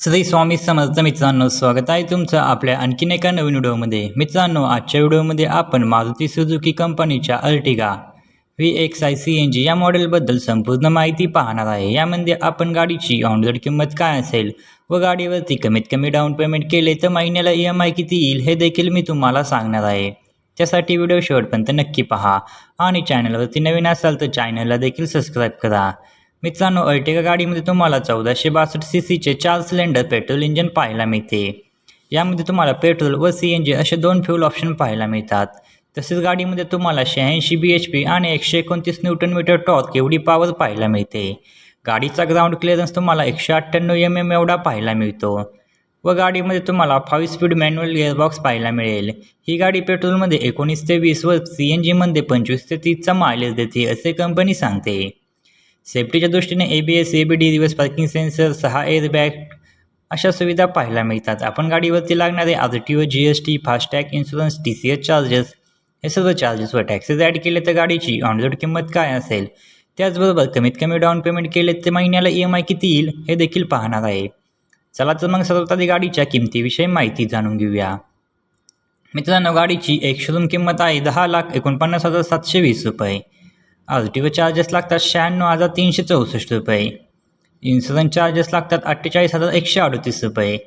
श्री स्वामी समर्थ मित्रांनो, स्वागत आहे तुमचं आपल्या आणखीन एका नवीन व्हिडिओमध्ये। मित्रांनो, आजच्या व्हिडिओमध्ये आपण मारुती सुझुकी कंपनीच्या अर्टिगा VXi CNG या मॉडेलबद्दल संपूर्ण माहिती पाहणार आहे। यामध्ये आपण गाडीची ऑन रोड किंमत काय असेल व गाडीवरती कमीत कमी डाऊन पेमेंट केले तर महिन्याला EMI किती येईल हे देखील मी तुम्हाला सांगणार आहे। त्यासाठी व्हिडिओ शेवटपर्यंत नक्की पहा आणि चॅनलवरती नवीन असाल तर चॅनलला देखील सबस्क्राईब करा। मित्रांनो, अर्टिगा गाडीमध्ये तुम्हाला 1462 CCचे 4 सिलेंडर पेट्रोल इंजिन पाहायला मिळते। यामध्ये तुम्हाला पेट्रोल व CNG असे दोन फ्यूल ऑप्शन पाहायला मिळतात। तसेच गाडीमध्ये तुम्हाला 86 bhp आणि 129 न्यूटन टॉर्क एवढी पॉवर पाहायला मिळते। गाडीचा ग्राउंड क्लिअरन्स तुम्हाला 198 mm एवढा पाहायला मिळतो व गाडीमध्ये तुम्हाला 5 स्पीड मॅन्युअल गिअरबॉक्स पाहायला मिळेल। ही गाडी पेट्रोलमध्ये 19 ते 20 व CNGमध्ये 25 ते 30चा मायलेज देते असे कंपनी सांगते। सेफ्टीच्या दृष्टीने ABS, ABD, reverse parking sensor, 6 airbag अशा सुविधा पाहायला मिळतात। आपण गाडीवरती लागणारे RTO, GST, FASTag, insurance, TCS charges हे सर्व चार्जेस व टॅक्सेस ॲड केले तर गाडीची ऑन रोड किंमत काय असेल, त्याचबरोबर कमीत कमी डाऊन पेमेंट केले तर महिन्याला EMI किती येईल हे देखील पाहणार आहे। चला तर मग सर्वात आधी गाडीच्या किमतीविषयी माहिती जाणून घेऊया। मित्रांनो, गाडीची एक शोरूम किंमत आहे 10,49,720 रुपये। RTO चार्जेस लागतात 96,364 रुपये। इन्शुरन्स चार्जेस लागतात 48,138 रुपये।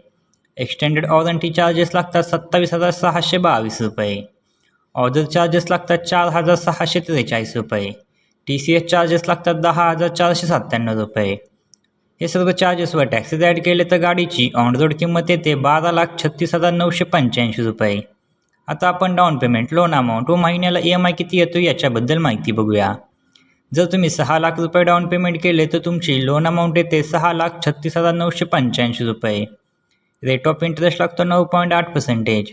एक्सटेंडेड वॉरंटी चार्जेस लागतात 27,622 रुपये। ऑर्डर चार्जेस लागतात 4,643 रुपये। TCS चार्जेस लागतात 10,497 रुपये। हे सर्व चार्जेस व टॅक्सेस ॲड केले तर गाडीची ऑन रोड किंमत येते 12,36,985 रुपये। आता आपण डाऊन पेमेंट, लोन अमाऊंट व महिन्याला EMI किती येतो याच्याबद्दल माहिती बघूया। जर तुम्ही 6 लाख रुपये डाऊन पेमेंट केले तर तुमची लोन अमाऊंट येते 6,36,985 रुपये। रेट ऑफ इंटरेस्ट लागतो 9.8%।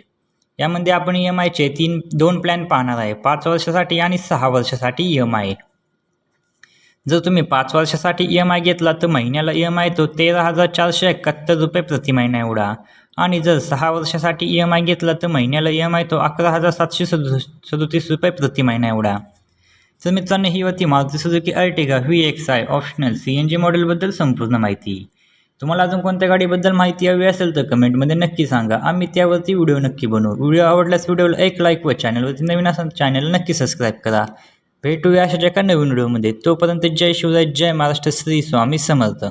यामध्ये आपण EMIचे दोन प्लॅन पाहणार आहे, 5 वर्षासाठी आणि 6 वर्षासाठी EMI। जर तुम्ही 5 वर्षासाठी EMI घेतला तर महिन्याला EMI येतो 13,471 रुपये प्रति महिना एवढा, आणि जर 6 वर्षासाठी EMI घेतला तर महिन्याला EMI येतो 11,737 रुपये प्रति महिना एवढा। तर मित्रांनो, ही होती Maruti Suzuki Ertiga VXi optional CNG मॉडेलबद्दल संपूर्ण माहिती। तुम्हाला अजून कोणत्या गाडीबद्दल माहिती हवी असेल तर कमेंटमध्ये नक्की सांगा, आम्ही त्यावरती व्हिडिओ नक्की बनवू। व्हिडिओ आवडल्यास व्हिडिओला एक लाईक व चॅनलवरती नवीन असाल चॅनलला नक्की सबस्क्राईब करा। भेटूया अशाच एका नवीन व्हिडिओमध्ये। तोपर्यंत जय शिवराय, जय महाराष्ट्र, श्री स्वामी समर्थ।